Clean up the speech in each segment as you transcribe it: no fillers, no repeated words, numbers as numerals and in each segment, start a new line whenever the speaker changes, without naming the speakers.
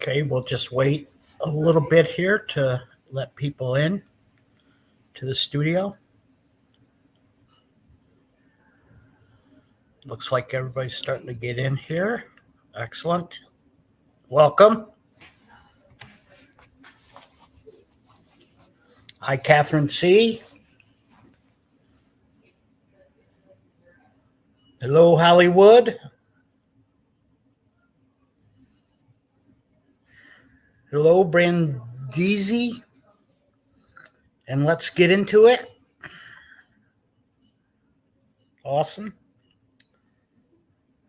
Okay, we'll just wait a little bit here to let people in to the studio. Looks like everybody's starting to get in here. Excellent. Welcome. Hi, Catherine C. Hello, Hollywood. Hello, Brandisi. And let's get into it. Awesome.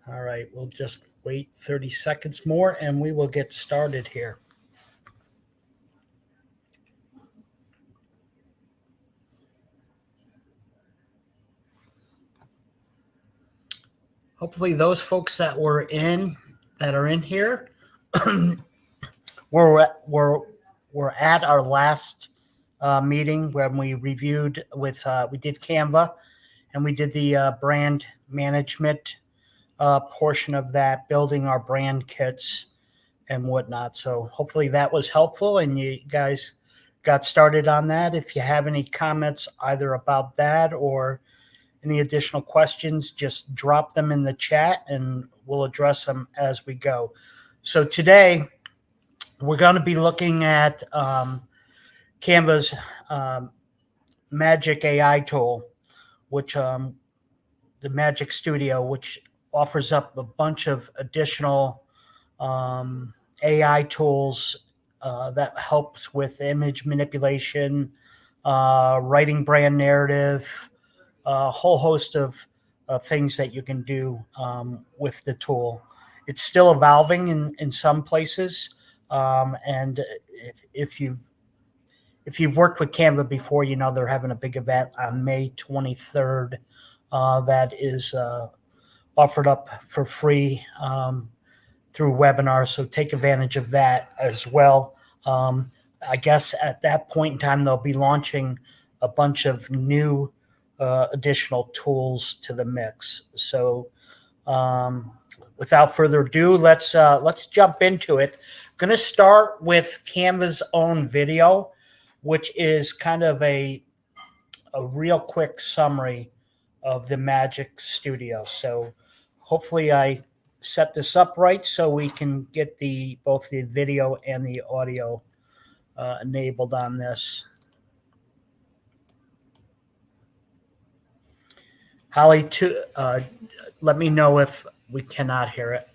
All right, we'll just wait 30 seconds more and we will get started here. Hopefully those folks that are in here we're at our last meeting when we reviewed with we did Canva and we did the brand management portion of that, building our brand kits and whatnot. So hopefully that was helpful and you guys got started on that. If you have any comments either about that or any additional questions, just drop them in the chat and we'll address them as we go. So today we're going to be looking at Canva's Magic AI tool, which the Magic Studio, which offers up a bunch of additional AI tools that helps with image manipulation, writing brand narrative, a whole host of things that you can do with the tool. It's still evolving in some places. And if you've worked with Canva before, you know they're having a big event on May 23rd that is offered up for free through webinars. So take advantage of that as well. I guess at that point in time, they'll be launching a bunch of new additional tools to the mix. So without further ado, let's jump into it. I'm going to start with Canva's own video, which is kind of a real quick summary of the Magic Studio. So hopefully I set this up right so we can get both the video and the audio enabled on this. Holly, let me know if we cannot hear it.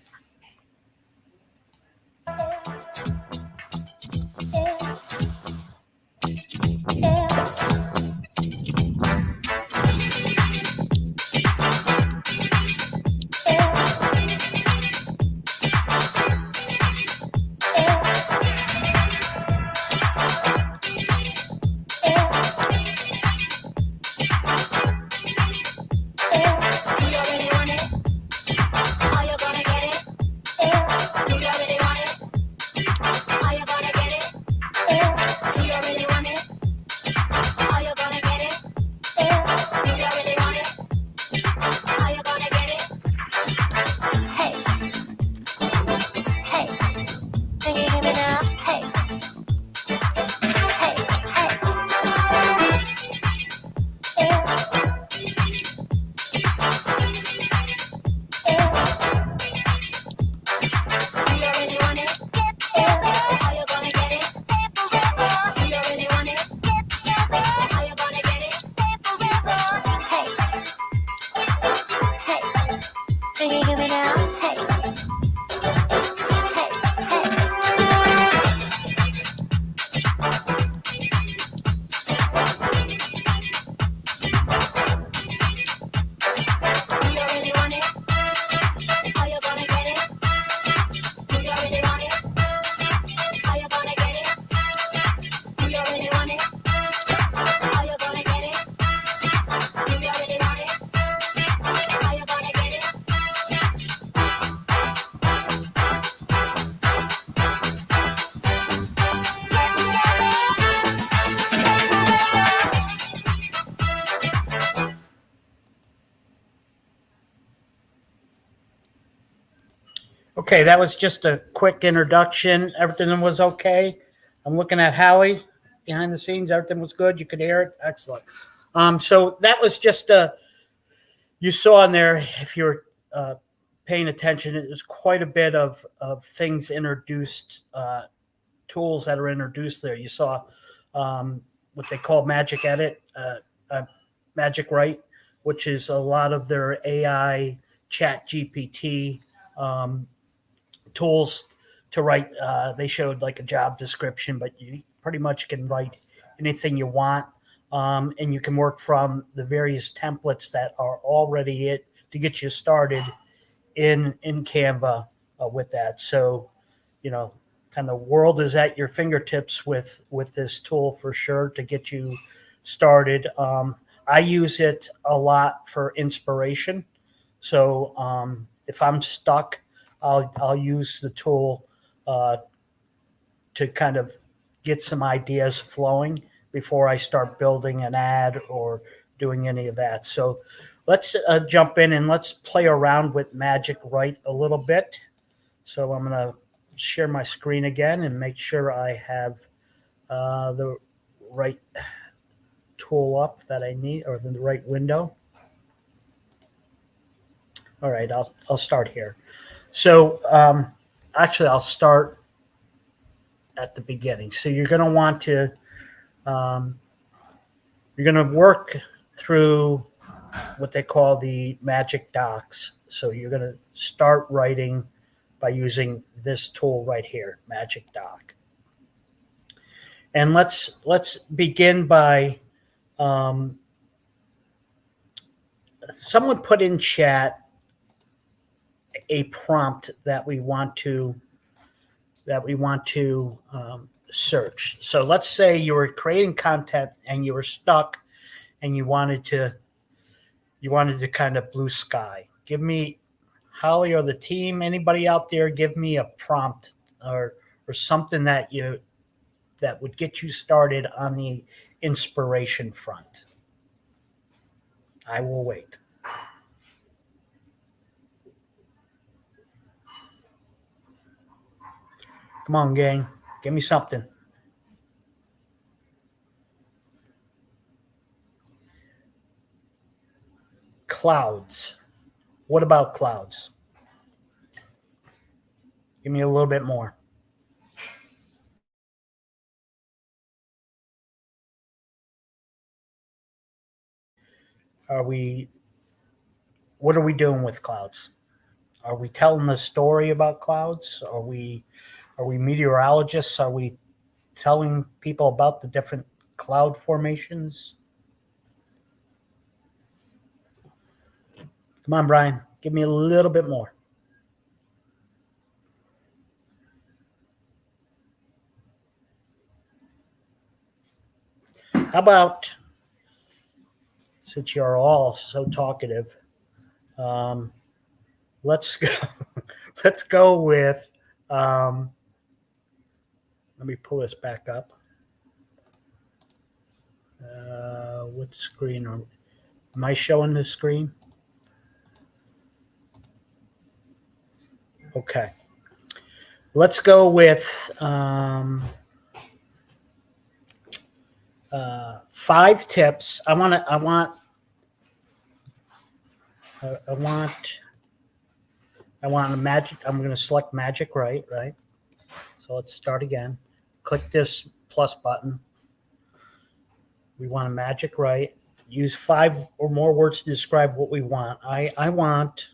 Okay, that was just a quick introduction. Everything was okay. I'm looking at Hallie behind the scenes. Everything was good. You could hear it. Excellent. So that was just you saw in there, if you're paying attention, it was quite a bit of things introduced, tools that are introduced there. You saw what they call Magic Edit, Magic Write, which is a lot of their AI chat GPT tools to write. They showed like a job description, but you pretty much can write anything you want. And you can work from the various templates that are already it to get you started in Canva with that. So, you know, kind of world is at your fingertips with this tool for sure to get you started. I use it a lot for inspiration. So if I'm stuck, I'll use the tool uh, to kind of get some ideas flowing before I start building an ad or doing any of that. So let's jump in and let's play around with Magic Write a little bit. So I'm going to share my screen again and make sure I have the right tool up that I need, or the right window. All right, I'll start here. So actually, I'll start at the beginning. So you're going to want to you're going to work through what they call the Magic Docs. So you're going to start writing by using this tool right here, Magic Doc. And let's begin by someone put in chat a prompt that we want to search. So let's say you were creating content and you were stuck and you wanted to kind of blue sky. Give me, Holly or the team, anybody out there, give me a prompt or something that would get you started on the inspiration front. I will wait. Come on, gang. Give me something. Clouds. What about clouds? Give me a little bit more. What are we doing with clouds? Are we telling the story about clouds? Are we meteorologists? Are we telling people about the different cloud formations? Come on, Brian. Give me a little bit more. How about, since you're all so talkative, let's go. Let's go with. Let me pull this back up. What screen am I showing the screen? Okay. Let's go with 5 tips. I want a magic. I'm going to select Magic Write, right? So let's start again. Click this plus button. We want a Magic Write. Use 5 or more words to describe what we want. I want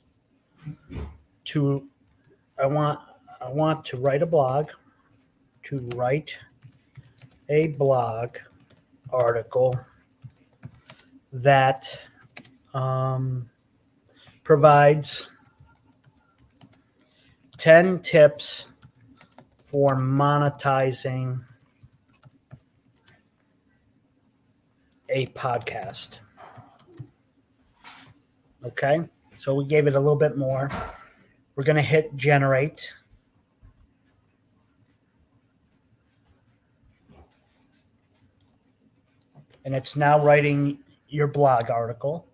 to write a blog. To write a blog article that provides 10 tips for monetizing a podcast. Okay, so we gave it a little bit more. We're going to hit generate. And it's now writing your blog article.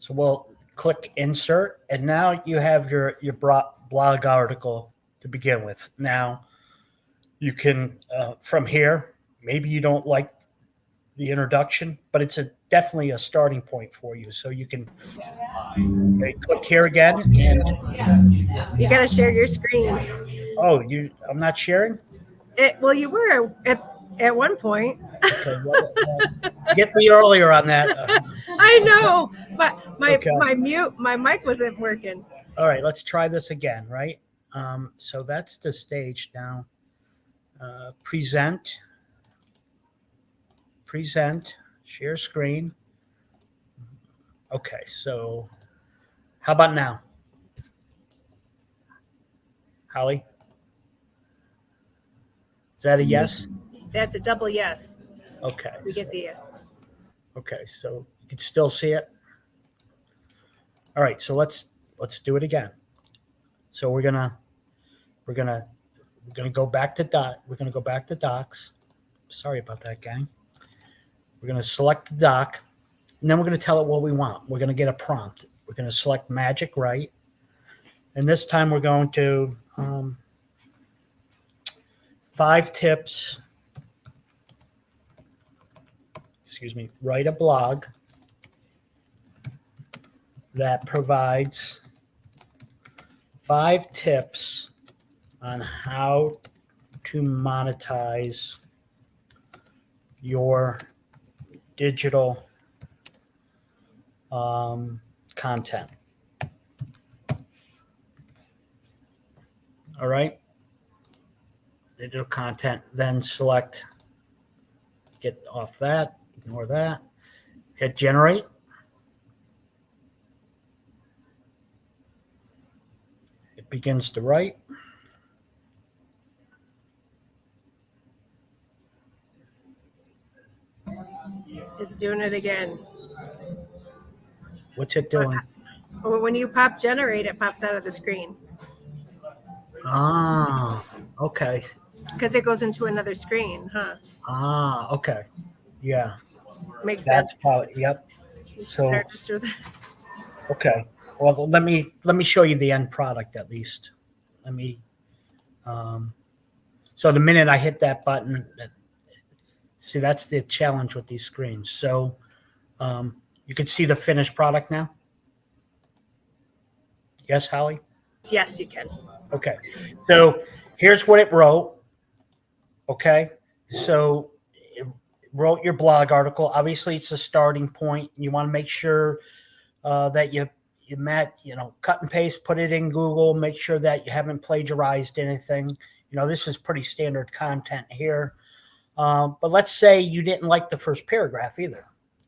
So we'll click insert, and now you have your blog article to begin with. Now you can, from here, maybe you don't like the introduction, but it's definitely a starting point for you. So you can click here again, and
You got to share your screen.
I'm not sharing.
Well, you were at one point.
Okay, get me earlier on that.
I know, but
Okay.
my mic wasn't working.
All right, let's try this again, right? So that's the stage now. Present, share screen. Okay, so how about now? Holly? Is that a yes?
That's a double yes.
Okay.
We can see it.
Okay, so you can still see it. All right, so let's do it again. So we're gonna go back to docs. Sorry about that, gang. We're gonna select the doc, and then we're gonna tell it what we want. We're gonna get a prompt. We're gonna select Magic Write, and this time we're going to 5 tips. Write a blog that provides 5 tips on how to monetize your digital content. All right. Digital content, then select, get off that, ignore that, hit generate. It begins to write.
It's doing it again.
What's it doing?
When you pop generate, it pops out of the screen.
Ah, okay.
Because it goes into another screen, huh?
Ah, okay. Yeah.
Makes sense.
Yep. So
Just do that.
okay. Well, let me show you the end product at least. Let me. So the minute I hit that button, see, that's the challenge with these screens. So you can see the finished product now. Yes, Holly?
Yes, you can.
Okay. So here's what it wrote. Okay. So it wrote your blog article. Obviously, it's a starting point. You want to make sure that you cut and paste, put it in Google, make sure that you haven't plagiarized anything. This is pretty standard content here. But let's say you didn't like the first paragraph either.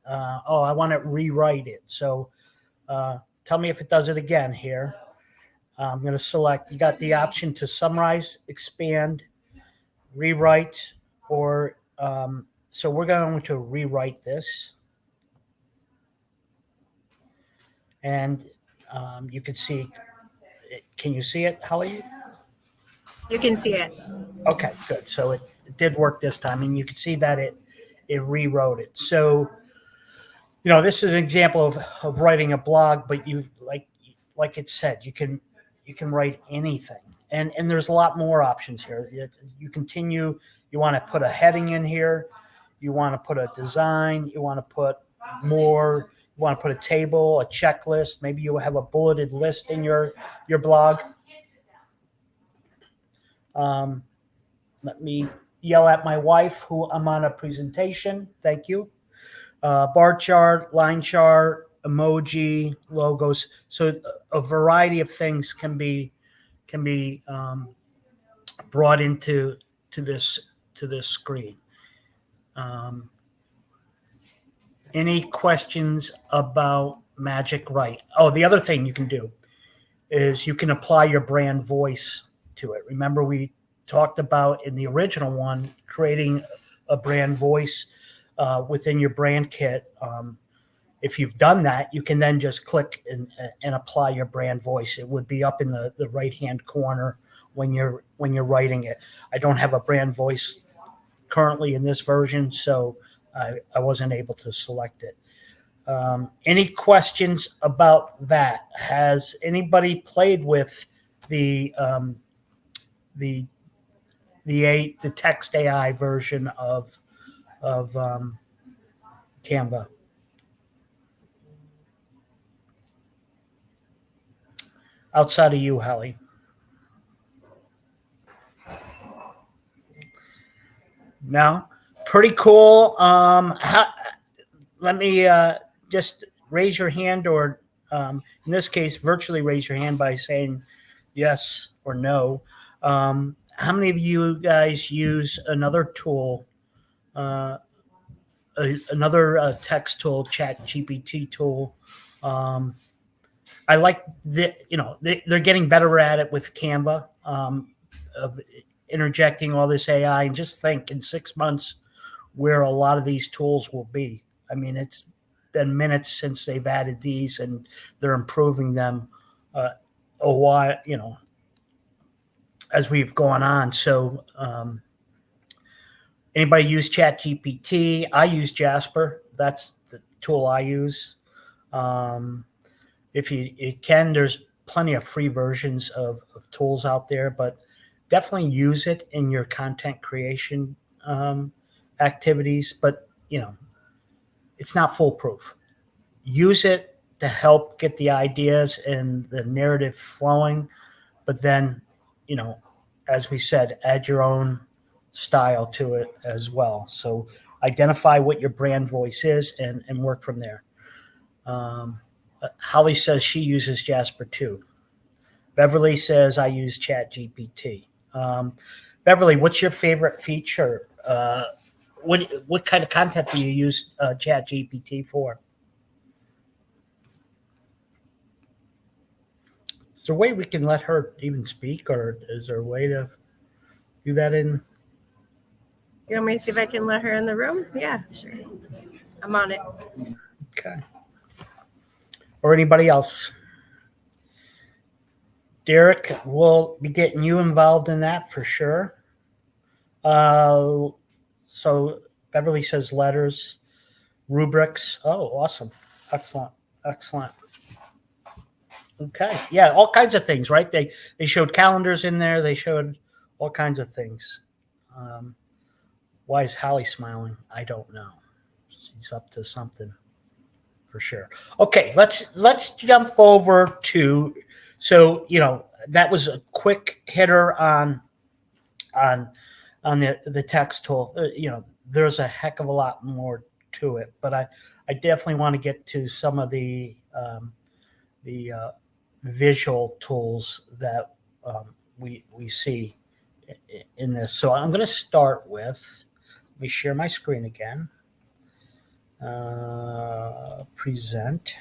I want to rewrite it. So tell me if it does it again here. I'm going to select, you got the option to summarize, expand, rewrite, or so we're going to rewrite this. And you can see, can you see it, Holly?
You can see it.
Okay, good. So it did work this time, and you can see that it rewrote it. So, this is an example of writing a blog, but you like it said, you can write anything, and there's a lot more options here. You continue. You want to put a heading in here. You want to put a design. You want to put more. You want to put a table, a checklist. Maybe you have a bulleted list in your blog. Let me yell at my wife, who I'm on a presentation. Thank you. Bar chart, line chart, emoji, logos. So a variety of things can be brought into this screen. Any questions about Magic Write? Oh, the other thing you can do is you can apply your brand voice to it. Remember, we talked about in the original one creating a brand voice within your brand kit. If you've done that, you can then just click and apply your brand voice. It would be up in the right hand corner when you're writing it. I don't have a brand voice currently in this version, so I wasn't able to select it. Any questions about that? Has anybody played with the the the text AI version of Canva? Outside of you, Hallie. No, pretty cool. Let me just raise your hand, or in this case, virtually raise your hand by saying yes or no. How many of you guys use another tool, another text tool, Chat GPT tool? I like they're getting better at it with Canva, of interjecting all this AI, and just think in 6 months where a lot of these tools will be. I mean, it's been minutes since they've added these, and they're improving them a while, as we've gone on. So, anybody use Chat GPT? I use Jasper. That's the tool I use. If you can, there's plenty of free versions of tools out there, but definitely use it in your content creation activities. But it's not foolproof. Use it to help get the ideas and the narrative flowing, but then, as we said, add your own style to it as well. So identify what your brand voice is, and work from there. Holly says she uses Jasper too. Beverly says I use Chat GPT. Beverly, what's your favorite feature? What kind of content do you use Chat GPT for? Is there a way we can let her even speak, or is there a way to do that in?
You want me to see if I can let her in the room? Yeah, sure. I'm on it.
Okay. Or anybody else? Derek, we'll be getting you involved in that for sure. So Beverly says letters, rubrics. Oh, awesome. Excellent. Excellent. Okay. Yeah, all kinds of things, right? They showed calendars in there. They showed all kinds of things. Why is Hallie smiling? I don't know. She's up to something for sure. Okay, let's jump over to, so that was a quick hitter on the text tool. There's a heck of a lot more to it, but I definitely want to get to some of the visual tools that we see in this. So I'm going to start with, let me share my screen again. Present.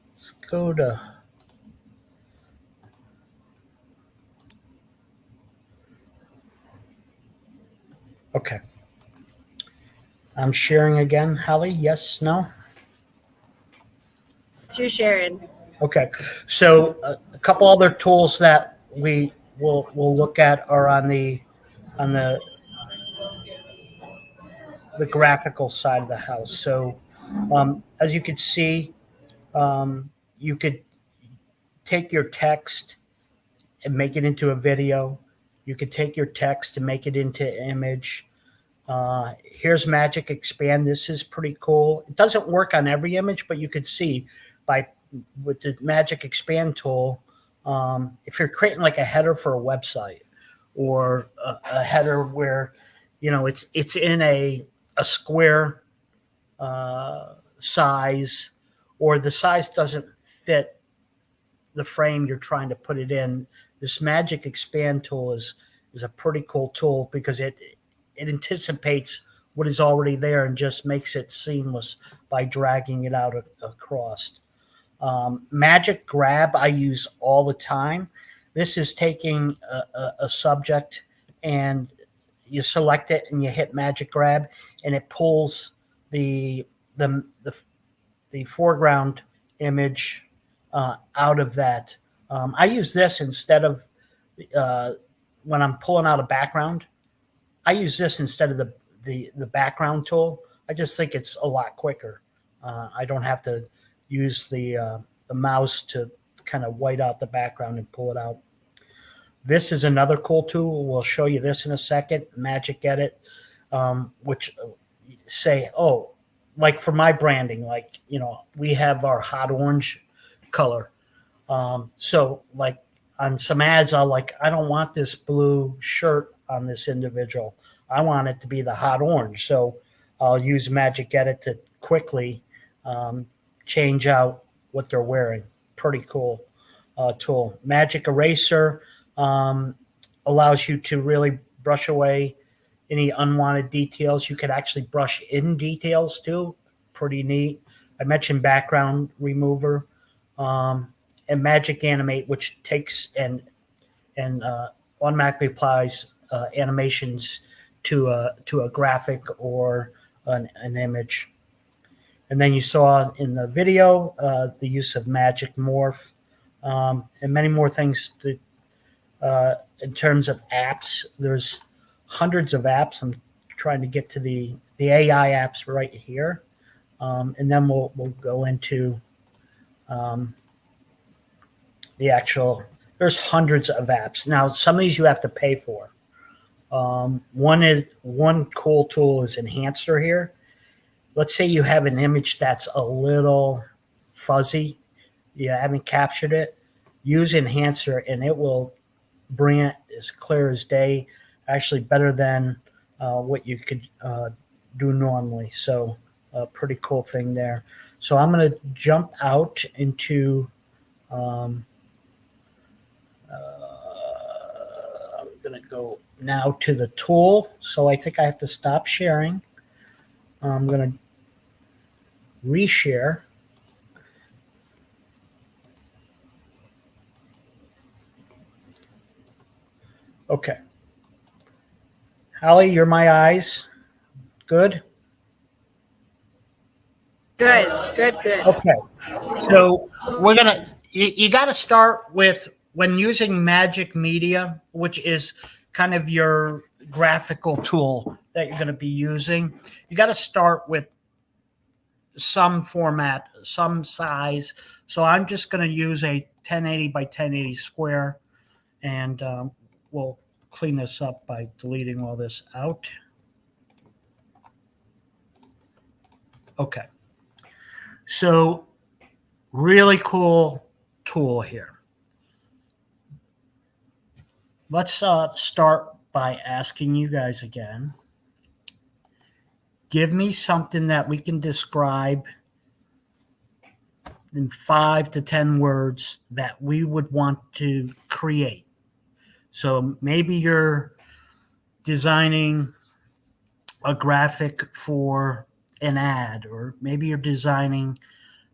Let's go to, okay. I'm sharing again, Hallie. Yes, no?
She's sharing.
Okay. So a couple other tools that we will look at are on the graphical side of the house. So as you can see, you could take your text and make it into a video. You could take your text and make it into an image. Here's Magic Expand. This is pretty cool. It doesn't work on every image, but you could see with the Magic Expand tool, if you're creating like a header for a website, or a header where it's in a square size, or the size doesn't fit the frame you're trying to put it in, this Magic Expand tool is a pretty cool tool, because it anticipates what is already there and just makes it seamless by dragging it out across. Magic Grab I use all the time. This is taking a subject, and you select it and you hit Magic Grab, and it pulls the foreground image out of that. I use this instead of when I'm pulling out a background. I use this instead of the background tool. I just think it's a lot quicker. I don't have to use the mouse to kind of white out the background and pull it out. This is another cool tool. We'll show you this in a second, Magic Edit, which say, oh, like for my branding, like, you know, we have our hot orange color. So like on some ads, I don't want this blue shirt on this individual. I want it to be the hot orange. So I'll use Magic Edit to quickly change out what they're wearing. Pretty cool tool. Magic Eraser allows you to really brush away any unwanted details. You could actually brush in details too. Pretty neat. I mentioned background remover, and Magic Animate, which takes and automatically applies animations to a graphic or an image. And then you saw in the video the use of Magic Morph, and many more things in terms of apps. There's hundreds of apps. I'm trying to get to the AI apps right here, and then we'll go into the actual. There's hundreds of apps. Now, some of these you have to pay for. One cool tool is Enhancer here. Let's say you have an image that's a little fuzzy, you haven't captured it. Use Enhancer, and it will bring it as clear as day. Actually, better than what you could do normally. So, a pretty cool thing there. So I'm going to jump out into. I'm going to go now to the tool. So I think I have to stop sharing. I'm going to reshare. Okay. Holly, you're my eyes. Good?
Good.
Okay. So we're going to, you got to start with, when using Magic Media, which is kind of your graphical tool that you're going to be using, you got to start with some format, some size. So I'm just going to use a 1080 by 1080 square, and we'll clean this up by deleting all this out. Okay. So really cool tool here. Let's start by asking you guys again. Give me something that we can describe in 5 to 10 words that we would want to create. So maybe you're designing a graphic for an ad, or maybe you're designing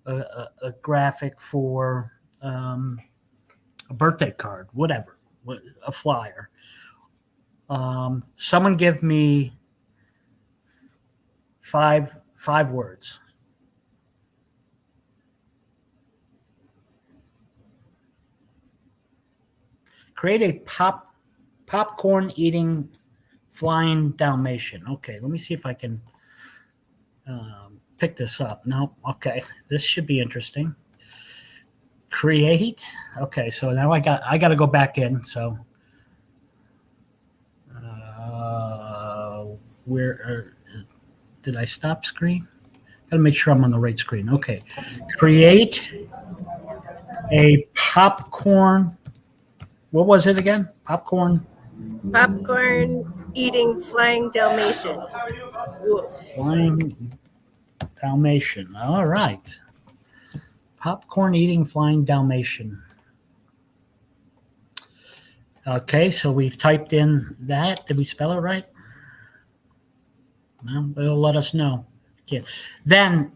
a graphic for a birthday card, whatever, a flyer. Someone give me five words. Create a popcorn eating flying Dalmatian. Okay, let me see if I can pick this up. No, okay, this should be interesting. Create. Okay, so now I got to go back in. So where did I stop screen? Got to make sure I'm on the right screen. Okay, create a popcorn. What was it again? Popcorn
eating flying Dalmatian. Wolf.
Flying Dalmatian. All right. Popcorn eating flying Dalmatian. Okay, so we've typed in that. Did we spell it right? No, it'll let us know. Okay. Then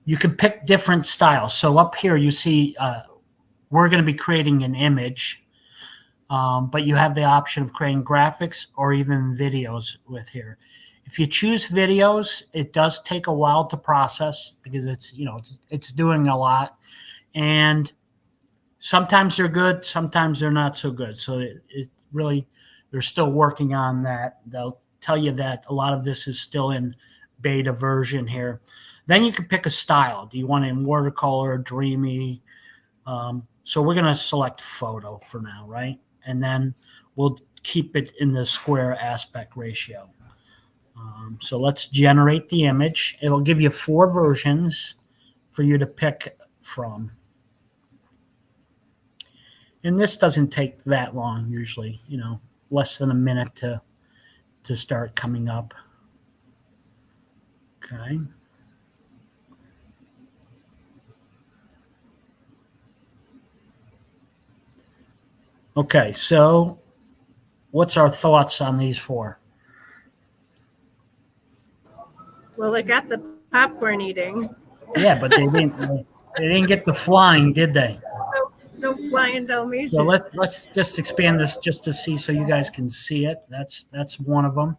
you can pick different styles. So up here you see we're going to be creating an image. But you have the option of creating graphics or even videos with here. If you choose videos, it does take a while to process because it's doing a lot, and sometimes they're good, sometimes they're not so good. So it really, they're still working on that. They'll tell you that a lot of this is still in beta version here. Then you can pick a style. Do you want it in watercolor, dreamy? So we're going to select photo for now, right? And then we'll keep it in the square aspect ratio. So let's generate the image. It'll give you 4 versions for you to pick from. And this doesn't take that long usually, you know, less than a minute to start coming up. Okay. Okay, so what's our thoughts on these 4?
Well, it got the popcorn eating.
Yeah, but they didn't get the flying, did they?
No flying Dalmatian.
So let's just expand this just to see so you guys can see it. That's one of them.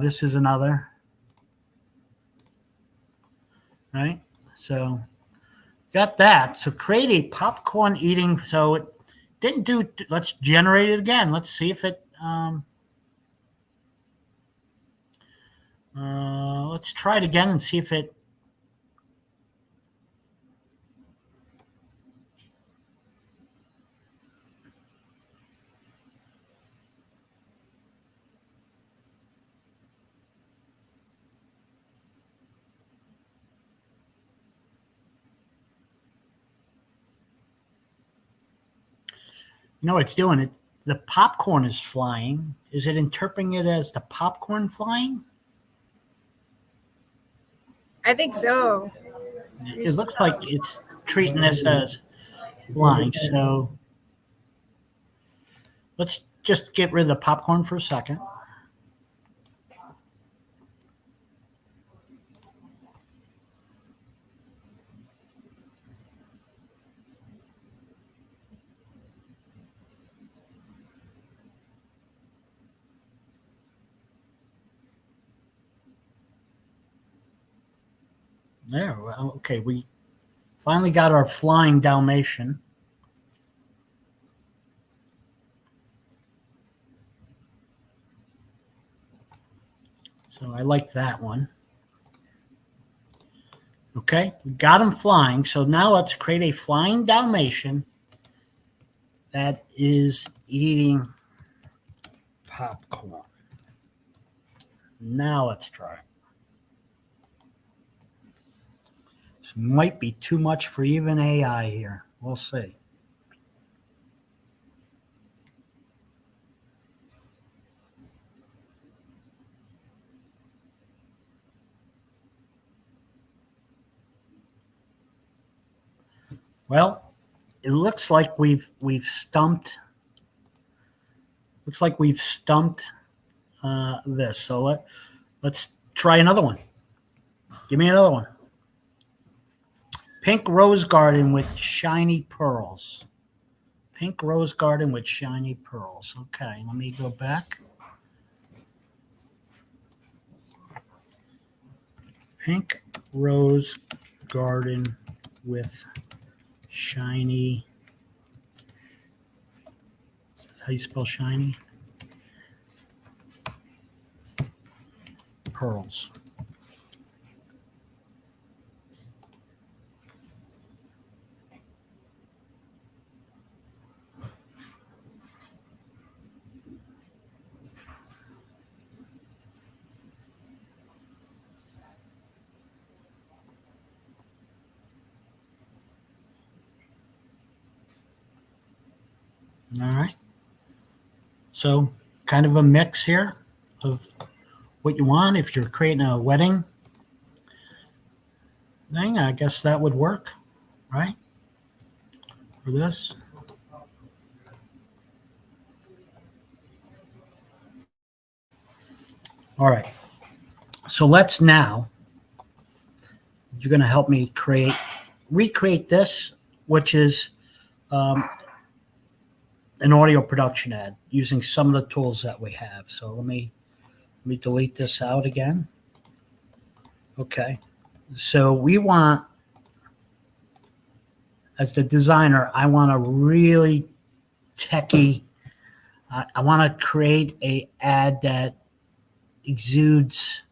This is another. Right? So got that. So create a popcorn eating. So it didn't do. Let's generate it again. Let's see if it. Let's try it again and see if it. You know what it's doing? It. The popcorn is flying. Is it interpreting it as the popcorn flying?
I think so.
It looks like it's treating this as flying. So let's just get rid of the popcorn for a second. There. Okay, we finally got our flying Dalmatian. So I like that one. Okay, we got him flying. So now let's create a flying Dalmatian that is eating popcorn. Now let's try it. This might be too much for even AI here. We'll see. Well, it looks like we've stumped. Looks like we've stumped this. So let's try another one. Give me another one. Pink rose garden with shiny pearls. Pink rose garden with shiny pearls. Okay, let me go back. Pink rose garden with shiny. Is that how you spell shiny? Pearls. All right. So kind of a mix here of what you want. If you're creating a wedding thing, I guess that would work, right? For this. All right. So let's now, you're going to help me recreate this, which is an audio production ad using some of the tools that we have. So let me delete this out again. Okay. So we want, as the designer, I want a really techie, I want to create a ad that exudes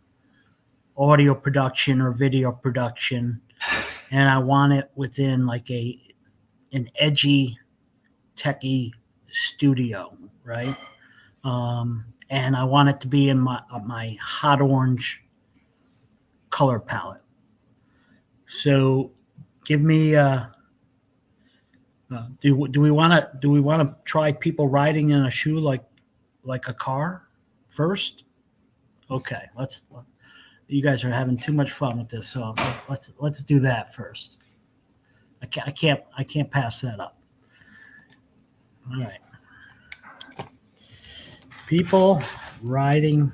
audio production or video production, and I want it within like an edgy, techie studio, right? And I want it to be in my hot orange color palette. So, give me. Do we want to try people riding in a shoe like a car first? Okay, you guys are having too much fun with this, so let's do that first. I can't pass that up. All right, people riding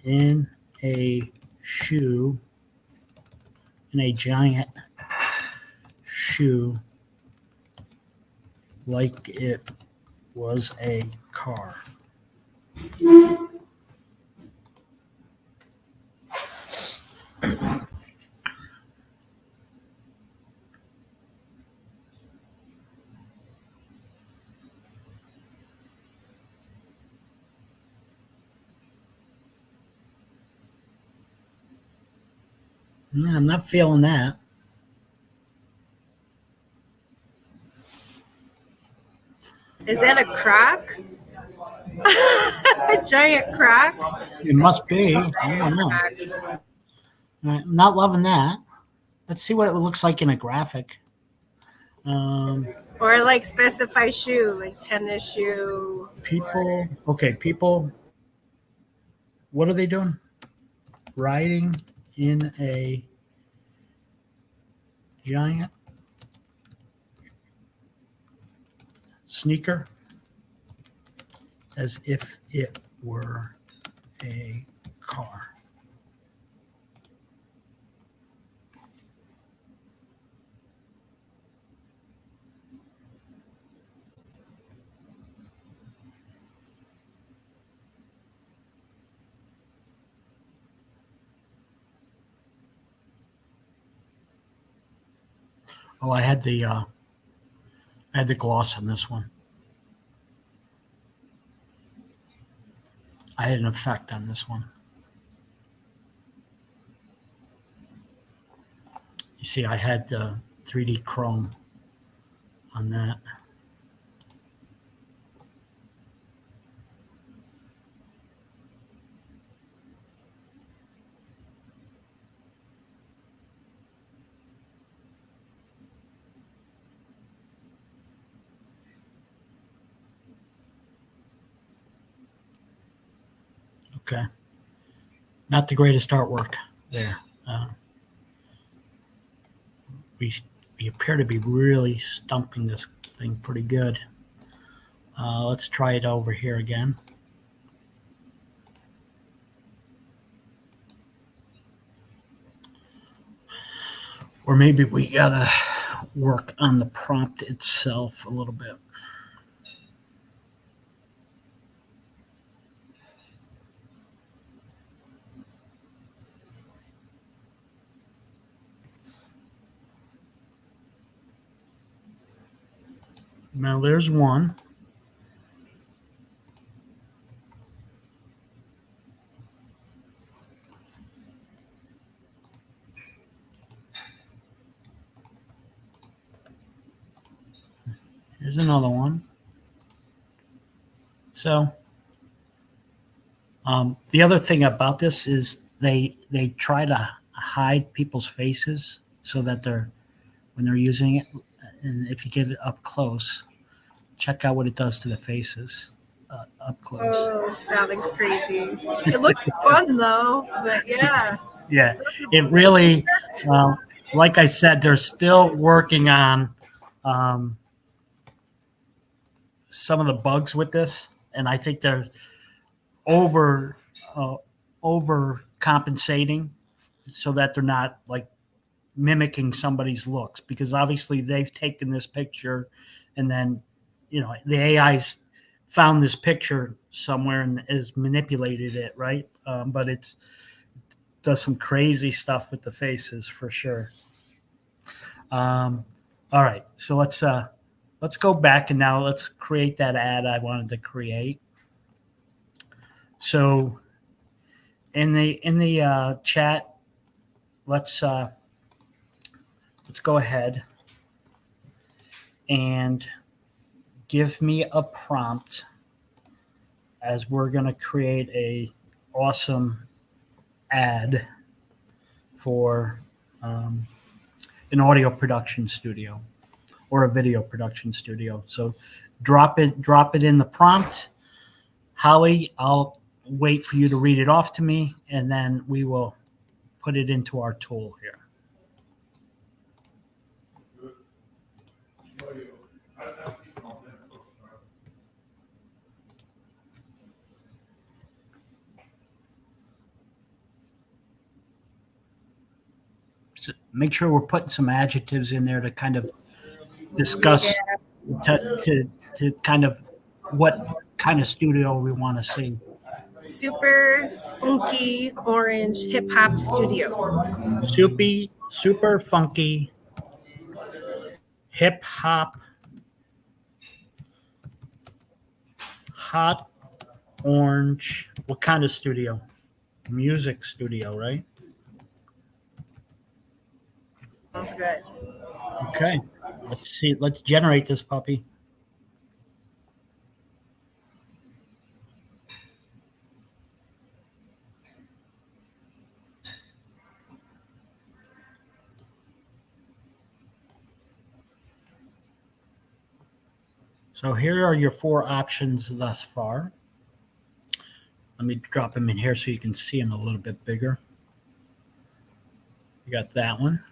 in a shoe, in a giant shoe, like it was a car. I'm not feeling that.
Is that a croc? A giant croc?
It must be. I don't know. All right, I'm not loving that. Let's see what it looks like in a graphic.
Or like specify shoe, like tennis shoe.
People. Okay, people. What are they doing? Riding in a giant sneaker as if it were a car. Oh, I had the gloss on this one. I had an effect on this one. You see, I had the 3D chrome on that. Okay. Not the greatest artwork there. We appear to be really stumping this thing pretty good. Let's try it over here again. Or maybe we gotta work on the prompt itself a little bit. Now there's one. Here's another one. So the other thing about this is they try to hide people's faces so that when they're using it, and if you get it up close, check out what it does to the faces up close.
Oh, that looks crazy. It looks fun though, but yeah.
Yeah, it really, like I said, they're still working on some of the bugs with this, and I think they're overcompensating so that they're not like mimicking somebody's looks, because obviously they've taken this picture and then the AI's found this picture somewhere and has manipulated it, right? But it's does some crazy stuff with the faces for sure. All right, so let's go back and now let's create that ad I wanted to create. So in the chat, let's go ahead and give me a prompt, as we're going to create a awesome ad for an audio production studio or a video production studio. So drop it in the prompt. Holly, I'll wait for you to read it off to me, and then we will put it into our tool here. So make sure we're putting some adjectives in there to kind of discuss to kind of what kind of studio we want to see.
Super funky orange hip hop studio.
Super funky hip hop hot orange. What kind of studio? Music studio, right?
Sounds good.
Okay. Let's see. Let's generate this puppy. So here are your 4 options thus far. Let me drop them in here so you can see them a little bit bigger. You got that one.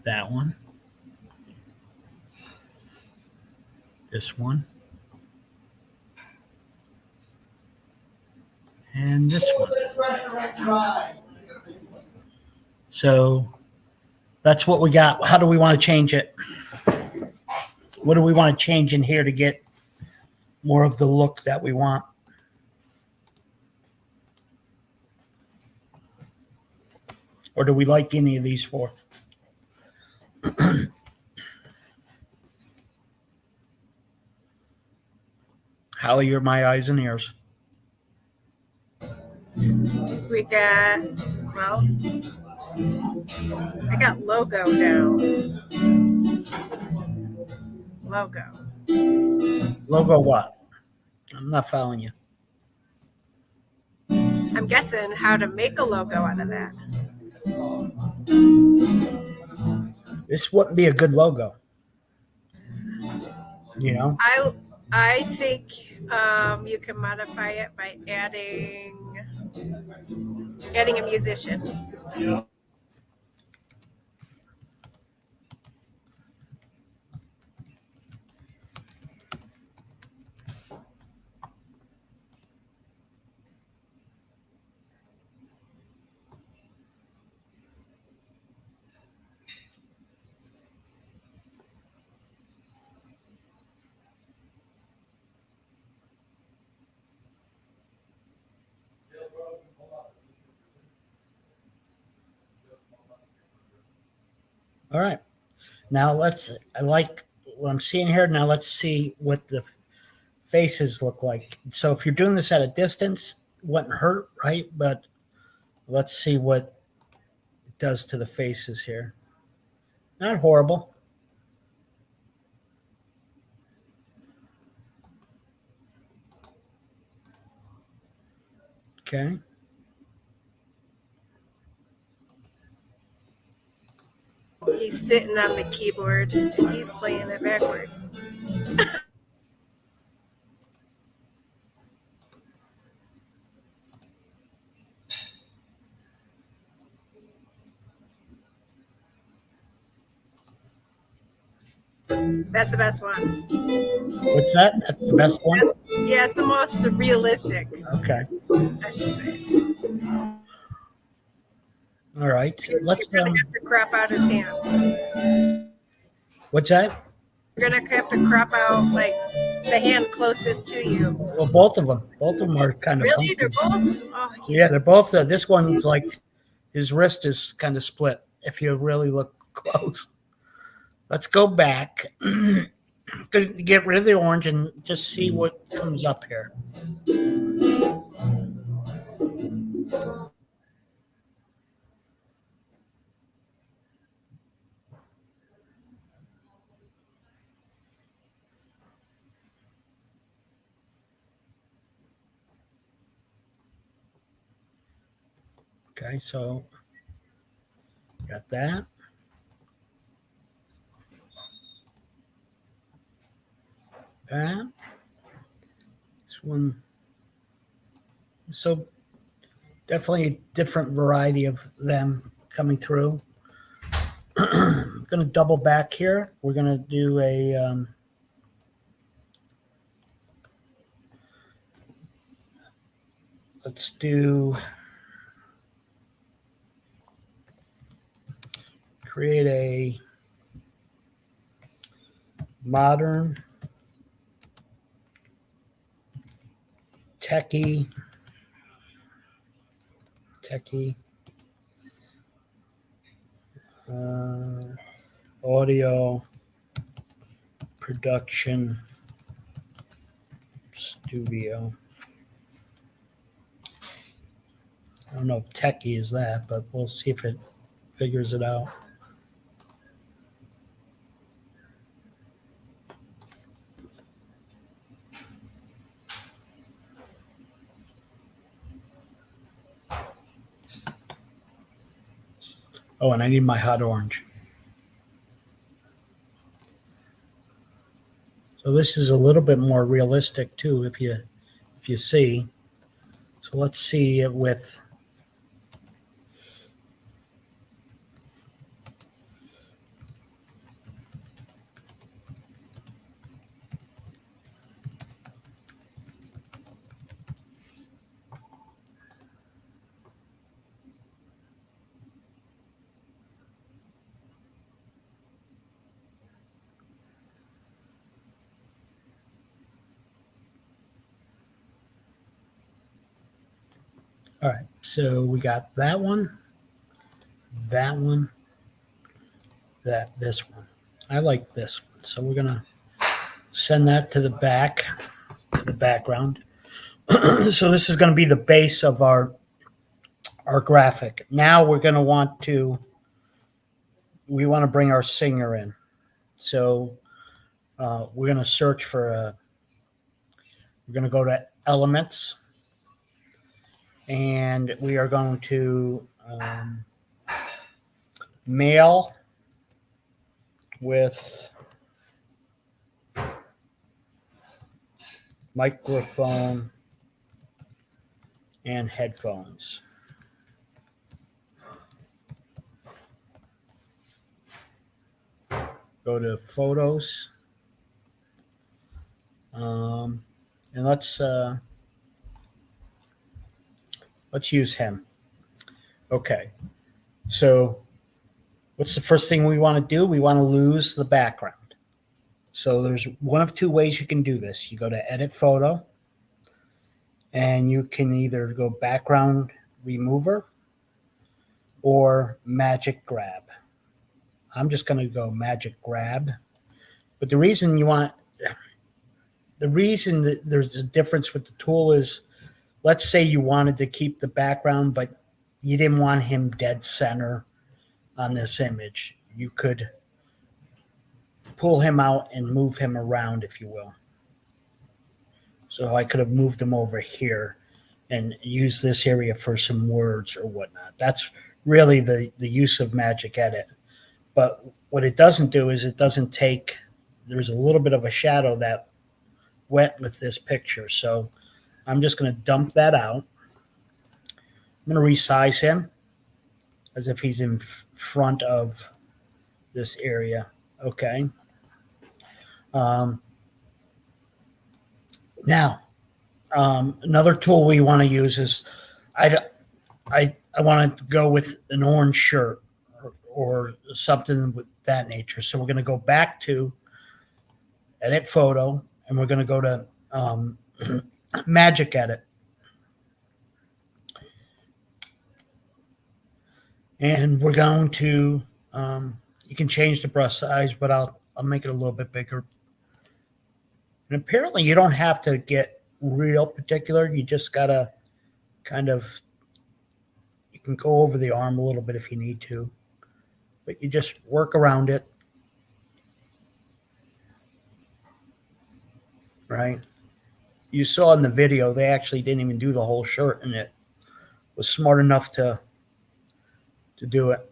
That one. This one. And this one. So that's what we got. How do we want to change it? What do we want to change in here to get more of the look that we want? Or do we like any of these 4? Holly, you're my eyes and ears.
We got, well, I got logo down. Logo.
Logo what? I'm not following you.
I'm guessing how to make a logo out of that.
This wouldn't be a good logo. You know?
I think you can modify it by adding a musician.
All right. Now I like what I'm seeing here. Now let's see what the faces look like. So if you're doing this at a distance, it wouldn't hurt, right? But let's see what it does to the faces here. Not horrible. Okay.
He's sitting on the keyboard and he's playing it backwards. That's the best one.
What's that? That's the best one?
Yeah, it's the most realistic.
Okay.
I should say.
All right. Let's
You're gonna have to crop out his hands.
What's that?
You're gonna have to crop out like the hand closest to you.
Well, both of them are kind of
Really?
funky.
They're both? Oh,
Yeah, they're both. This one's like his wrist is kind of split if you really look close. Let's go back. Get rid of the orange and just see what comes up here. Okay, so got that. That. This one. So definitely a different variety of them coming through. I'm going to double back here. We're going to do a let's do create a modern techie audio production studio. I don't know if techie is that, but we'll see if it figures it out. Oh, and I need my hot orange. So this is a little bit more realistic too, if you see. So let's see it with all right, so we got that one, this one. I like this one. So we're gonna send that to the background. So this is gonna be the base of our graphic. Now we're gonna want to bring our singer in. So we're gonna search for we're gonna go to elements, and we are going to male with microphone and headphones. Go to photos, and let's use him. Okay, so what's the first thing we want to do? We want to lose the background. So there's one of two ways you can do this. You go to edit photo, and you can either go background remover or magic grab. I'm just going to go magic grab. But the reason that there's a difference with the tool is, let's say you wanted to keep the background, but you didn't want him dead center on this image. You could pull him out and move him around, if you will. So I could have moved him over here and used this area for some words or whatnot. That's really the use of Magic Edit. But what it doesn't do is there's a little bit of a shadow that went with this picture. So I'm just going to dump that out. I'm going to resize him as if he's in front of this area. Okay. Now, another tool we want to use is I want to go with an orange shirt or something with that nature. So we're going to go back to edit photo, and we're going to go to Magic Edit. And we're going to, you can change the brush size, but I'll make it a little bit bigger. And apparently you don't have to get real particular. You just got to kind of can go over the arm a little bit if you need to, but you just work around it, right? You saw in the video, they actually didn't even do the whole shirt, and it was smart enough to do it.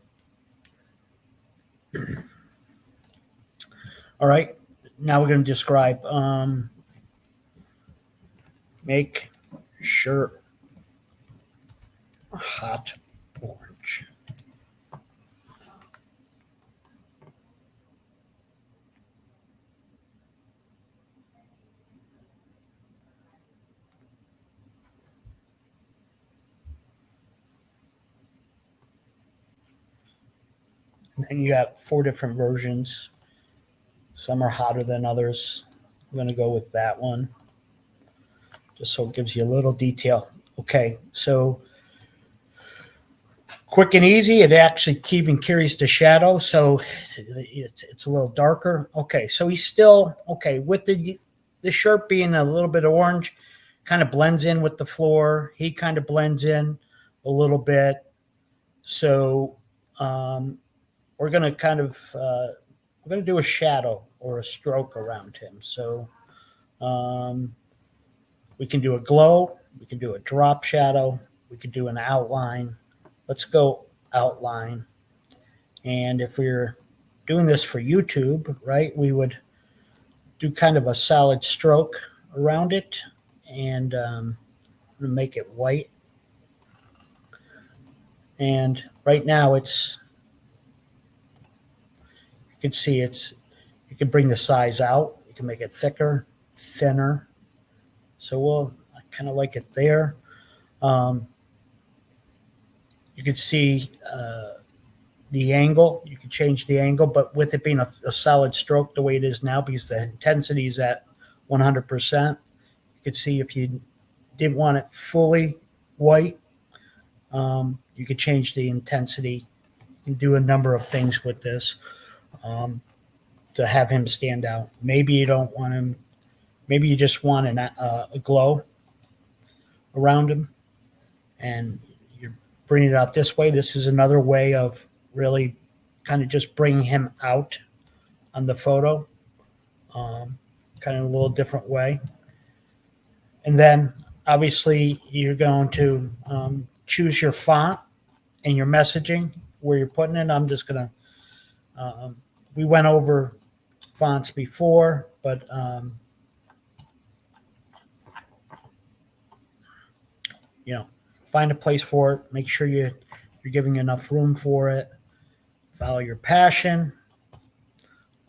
All right, now we're going to describe make shirt hot orange. And you got 4 different versions. Some are hotter than others. I'm going to go with that one, just so it gives you a little detail. Okay, so quick and easy. It actually even carries the shadow, so it's a little darker. Okay, so he's still, okay, with the shirt being a little bit orange, kind of blends in with the floor. He kind of blends in a little bit. So we're going to kind of, we're going to do a shadow or a stroke around him. So we can do a glow, we can do a drop shadow, we can do an outline. Let's go outline. And if we're doing this for YouTube, right, we would do kind of a solid stroke around it and make it white. And right now it's, you can see it's, you can bring the size out, you can make it thicker, thinner. So I kind of like it there. You can see the angle. You can change the angle, but with it being a solid stroke the way it is now, because the intensity is at 100%, you could see if you didn't want it fully white, you could change the intensity. You can do a number of things with this to have him stand out. Maybe you don't want him, maybe you just want a glow around him, and you're bringing it out this way. This is another way of really kind of just bringing him out on the photo, kind of a little different way. And then obviously you're going to choose your font and your messaging where you're putting it. I'm just going to, we went over fonts before, but you know, find a place for it. Make sure you're giving enough room for it. Follow your passion.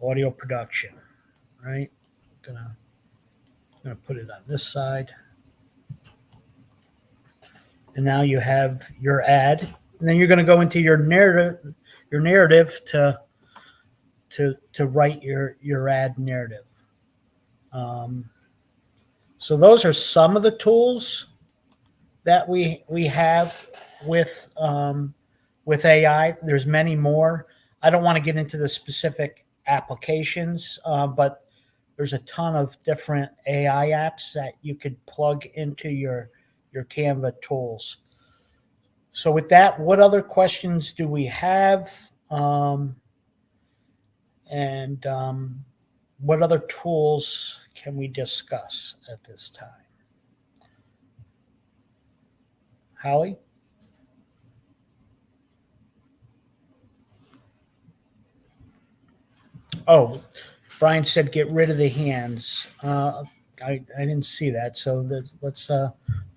Audio production, right? Gonna put it on this side. And now you have your ad, and then you're going to go into your narrative to write your ad narrative. So those are some of the tools that we have with AI. There's many more. I don't want to get into the specific applications, but there's a ton of different AI apps that you could plug into your Canva tools. So with that, what other questions do we have? And what other tools can we discuss at this time? Holly? Oh, Brian said get rid of the hands. I didn't see that. So let's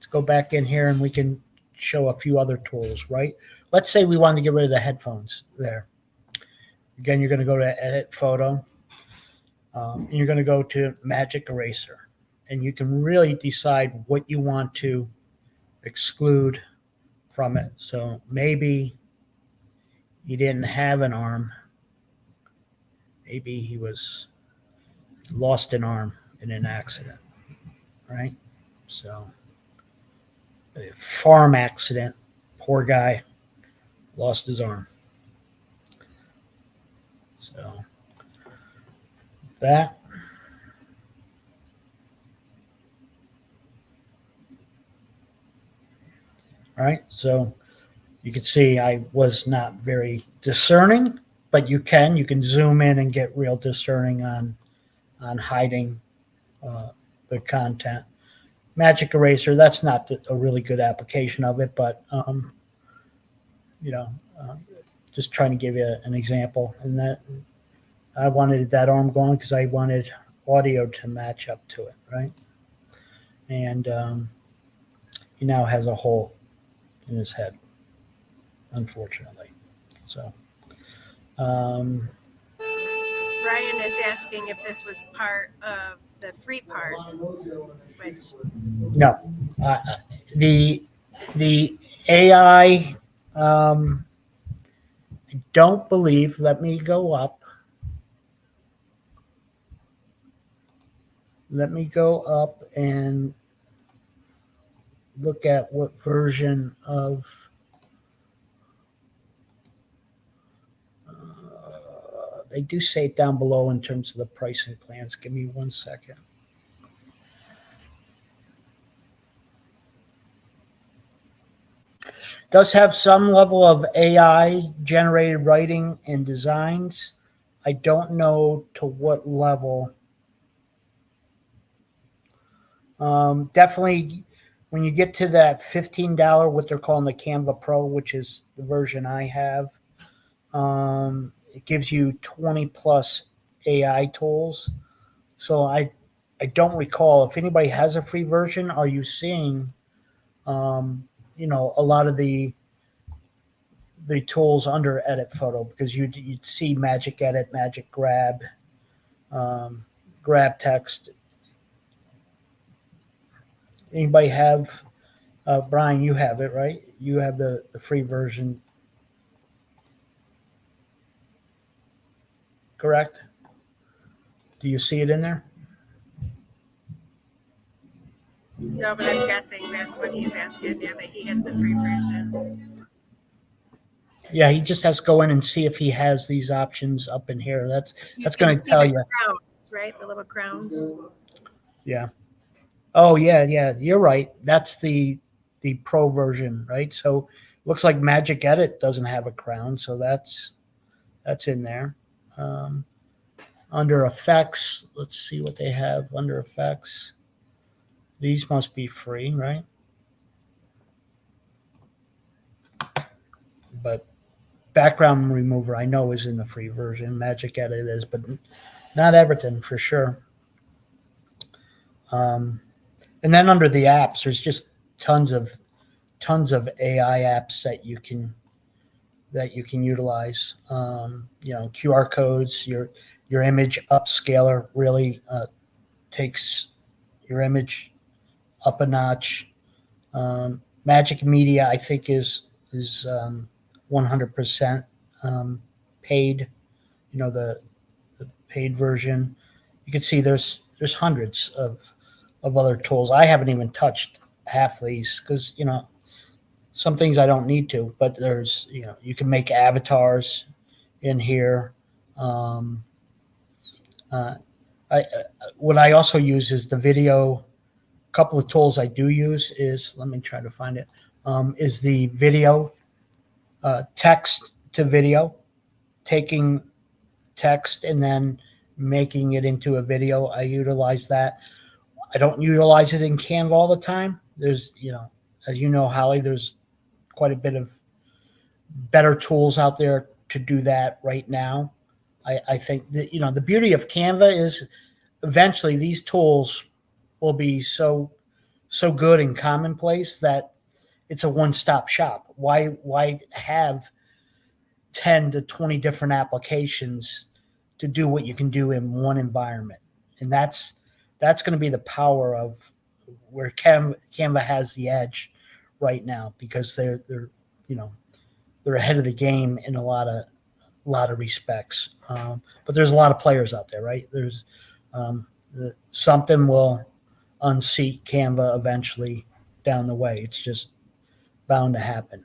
go back in here and we can show a few other tools, right? Let's say we wanted to get rid of the headphones there. Again, you're going to go to Edit Photo. And you're going to go to Magic Eraser. And you can really decide what you want to exclude from it. So maybe he didn't have an arm. Maybe he lost an arm in an accident, right? So a farm accident, poor guy, lost his arm. So that. All right, so You can see I was not very discerning, but you can zoom in and get real discerning on hiding the content. Magic Eraser, that's not a really good application of it, but you know, uh, just trying to give you an example. And that I wanted that arm gone because I wanted audio to match up to it, right? And he now has a hole in his head, unfortunately. So,
Brian is asking if this was part of the free part, which
no, the AI. I don't believe. Let me go up. Let me go up and look at what version of. They do say it down below in terms of the pricing plans. Give me 1 second. Does have some level of AI generated writing and designs. I don't know to what level. Definitely, when you get to that $15, what they're calling the Canva Pro, which is the version I have, it gives you 20 plus AI tools. So I don't recall if anybody has a free version. Are you seeing, a lot of the tools under Edit Photo? Because you'd see Magic Edit, Magic Grab, Grab Text. Anybody have? Brian, you have it, right? You have the free version, correct? Do you see it in there?
no, but I'm guessing that's what he's asking. Yeah, that he has the free version.
Yeah, he just has to go in and see if he has these options up in here. That's
You
going
can
to
see
tell
the
you.
crowns, right? The little crowns.
Yeah. Oh yeah. You're right. That's the pro version, right? So looks like Magic Edit doesn't have a crown, so that's in there. Um, Under effects, let's see what they have under effects. These must be free, right? But background remover, I know, is in the free version. Magic Edit is, but not everything for sure. And then under the apps, there's just tons of AI apps that you can utilize. QR codes, your image upscaler really takes your image up a notch. Magic Media, I think, is 100% paid. The paid version. You can see there's hundreds of other tools. I haven't even touched half these because some things I don't need to. But there's you can make avatars in here. Um, I what I also use is the video. A couple of tools I do use is, let me try to find it. Is the video, text to video, taking text and then making it into a video. I utilize that. I don't utilize it in Canva all the time. There's, as you know, Holly, there's quite a bit of better tools out there to do that right now. I think that, the beauty of Canva is eventually these tools will be so good and commonplace that it's a one-stop shop. Why have 10 to 20 different applications to do what you can do in one environment? And that's going to be the power of where Canva has the edge right now, because they're ahead of the game in a lot of respects. But there's a lot of players out there, right? There's something will unseat Canva eventually down the way. It's just bound to happen,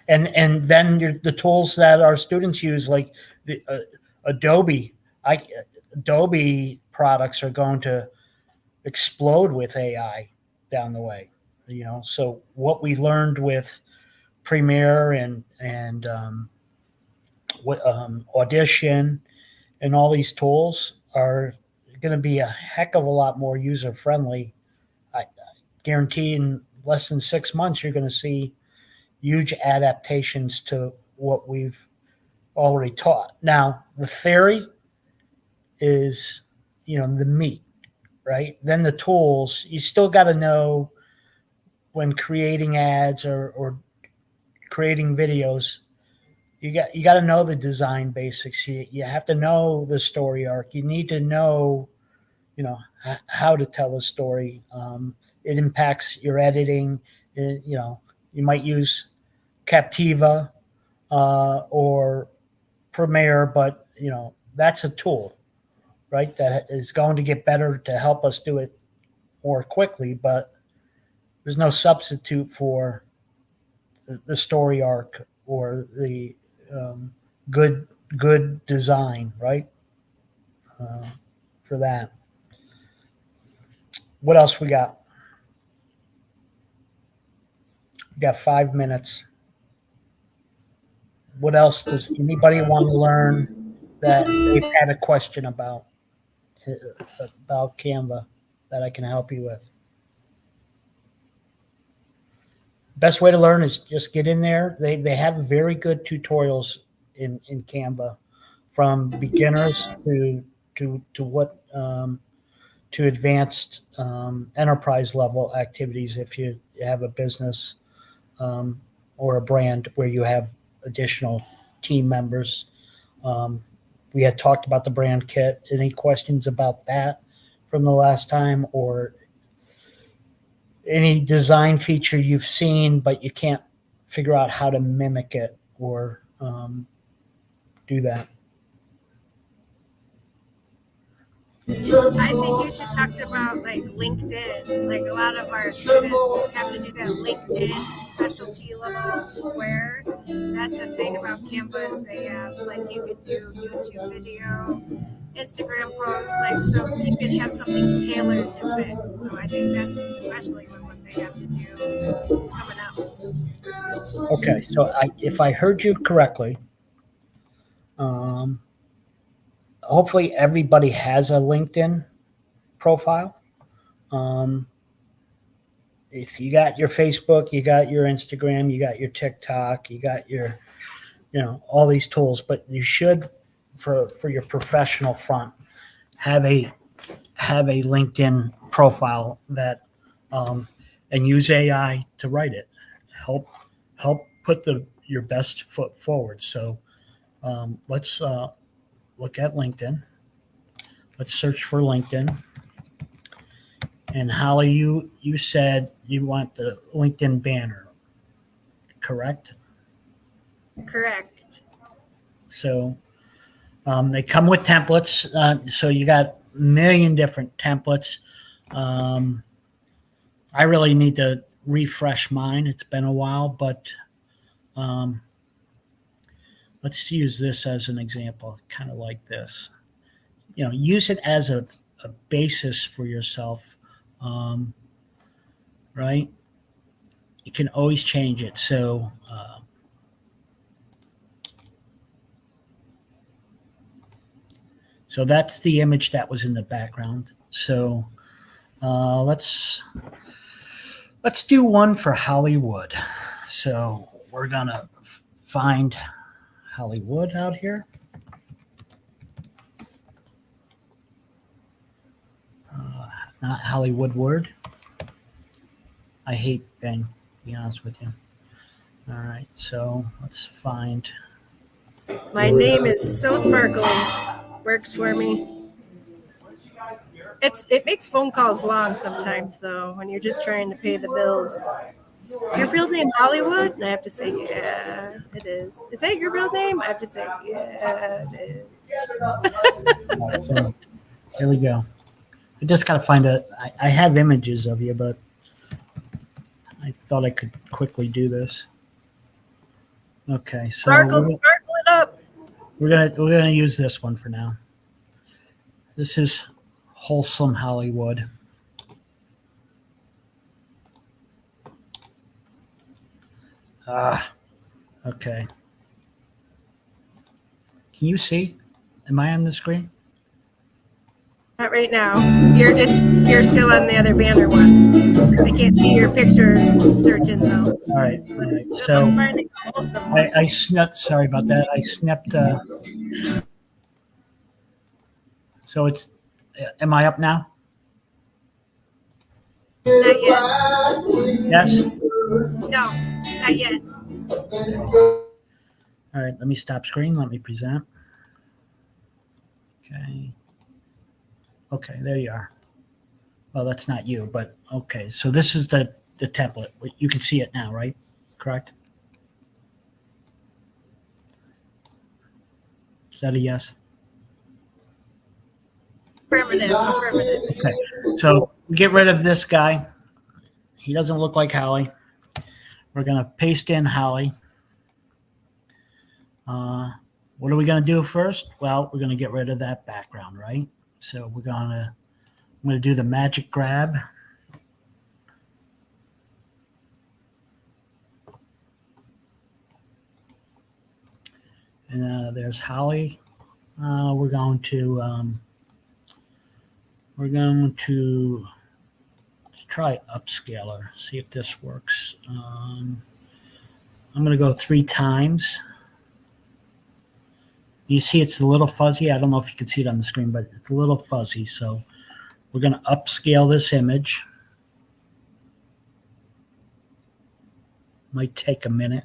And then the tools that our students use, like the Adobe, Adobe products are going to explode with AI down the way. So what we learned with Premiere and Audition and all these tools are going to be a heck of a lot more user friendly. I guarantee in less than 6 months you're going to see huge adaptations to what we've already taught. Now, the theory is, the meat, right? Then the tools, you still got to know when creating ads or creating videos. You got to know the design basics. You have to know the story arc. You need to know, how to tell a story. It impacts your editing. You might use Captiva or Premiere, but that's a tool, right? That is going to get better to help us do it more quickly. But there's no substitute for the story arc or the good design, right? For that. What else we got? We got 5 minutes. What else does anybody want to learn that they've had a question about Canva that I can help you with? Best way to learn is just get in there. They have very good tutorials in Canva, from beginners to what to advanced enterprise level activities. If you have a business or a brand where you have additional team members, we had talked about the brand kit. Any questions about that from the last time, or any design feature you've seen but you can't figure out how to mimic it or do that?
I think you should talk about like LinkedIn. Like a lot of our students have to do that LinkedIn specialty level square. That's the thing about Canva is they have like you could do YouTube video, Instagram posts, like so you could have something tailored to fit. So I think that's especially what they have to do coming up.
Okay, so if I heard you correctly, hopefully everybody has a LinkedIn profile. If you got your Facebook, you got your Instagram, you got your TikTok, you got your, all these tools, but you should, for your professional front, have a LinkedIn profile that, and use AI to write it. Help put your best foot forward. So let's look at LinkedIn. Let's search for LinkedIn. And Holly, you said you want the LinkedIn banner, correct?
Correct.
So they come with templates. So you got a million different templates. I really need to refresh mine. It's been a while, but let's use this as an example, kind of like this. Use it as a basis for yourself. Right? You can always change it. So so that's the image that was in the background. So let's do one for Hollywood. So we're gonna find Hollywood out here. Not Hollywood Word. I hate Bing, to be honest with you. All right, so let's find.
My name is So Sparkly. Works for me. It makes phone calls long sometimes though when you're just trying to pay the bills. Your real name Hollywood? And I have to say, yeah, it is. Is that your real name? I have to say, yeah, it is.
Right, so here we go. I just gotta find I have images of you, but I thought I could quickly do this. Okay, so
Sparkle it up.
we're gonna use this one for now. This is wholesome Hollywood. Okay. Can you see? Am I on the screen?
Not right now. You're still on the other banner one. I can't see your picture searching though.
All right.
But
All right.
good
So
luck finding a wholesome one.
I snipped. Sorry about that. I snipped. So it's. Am I up now?
Not yet.
Yes.
No, not yet.
All right. Let me stop screen. Let me present. Okay. Okay. There you are. Well, that's not you, but okay. So this is the template. You can see it now, right? Correct. Is that a yes?
Affirmative. Affirmative.
Okay. So get rid of this guy. He doesn't look like Holly. We're going to paste in Holly. What are we going to do first? Well, we're going to get rid of that background, right? So I'm going to do the magic grab. And there's Holly. We're going to let's try upscaler. See if this works. I'm going to go 3 times. You see it's a little fuzzy. I don't know if you can see it on the screen, but it's a little fuzzy. So we're going to upscale this image. Might take a minute.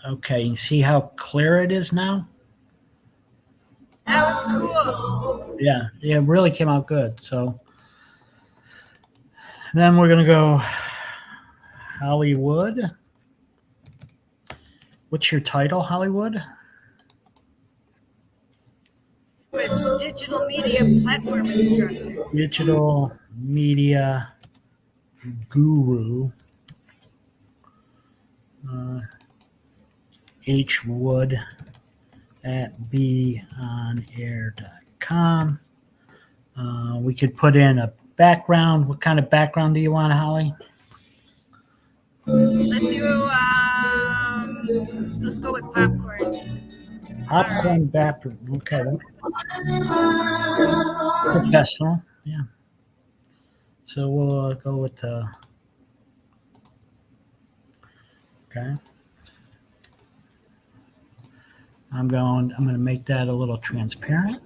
Okay, you see how clear it is now?
That was cool.
Yeah, it really came out good. So then we're going to go Hollywood. What's your title, Hollywood?
With digital media platform instructor.
Digital media guru. H Wood at beonair.com. We could put in a background. What kind of background do you want, Holly?
Let's go with popcorn.
Popcorn background. Okay. Professional. Yeah. So we'll go with the. Okay. I'm going to make that a little transparent.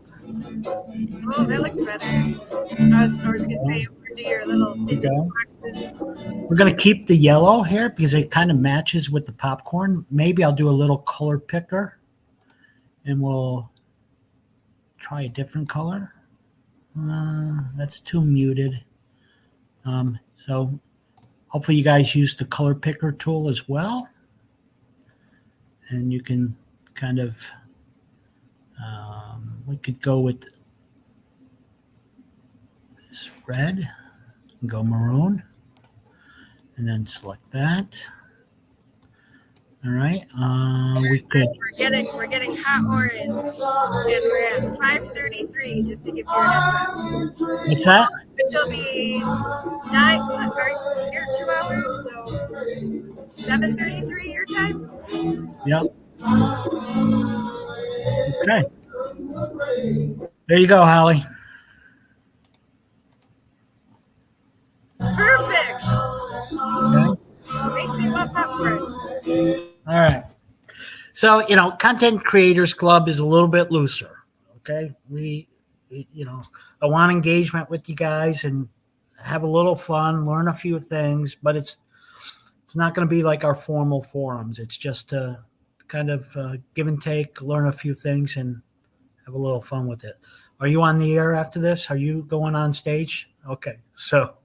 Oh, that looks better. I was going to say, do your little digital boxes.
We're going to keep the yellow here because it kind of matches with the popcorn. Maybe I'll do a little color picker and we'll try a different color. That's too muted. So hopefully you guys use the color picker tool as well. And you can kind of, we could go with this red and go maroon and then select that. All right. We could.
We're getting hot orange, and we're at 5:33. Just to give you a heads up.
What's that?
Which will be 2 hours, so 7:33 your time.
Yep. Okay. There you go, Holly.
Perfect.
Okay.
Makes me want popcorn.
All right. So, Content Creators Club is a little bit looser. Okay. We I want engagement with you guys and have a little fun, learn a few things, but it's not going to be like our formal forums. It's just to kind of give and take, learn a few things and have a little fun with it. Are you on the air after this? Are you going on stage? Okay. So,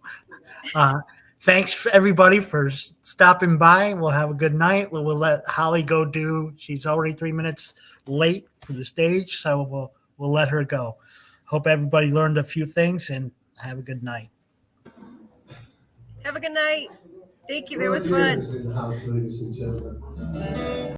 thanks for everybody for stopping by. We'll have a good night. We'll let Holly go she's already 3 minutes late for the stage, so we'll let her go. Hope everybody learned a few things, and Have a good night.
Have a good night. Thank you. That was fun.
In the house, ladies and gentlemen.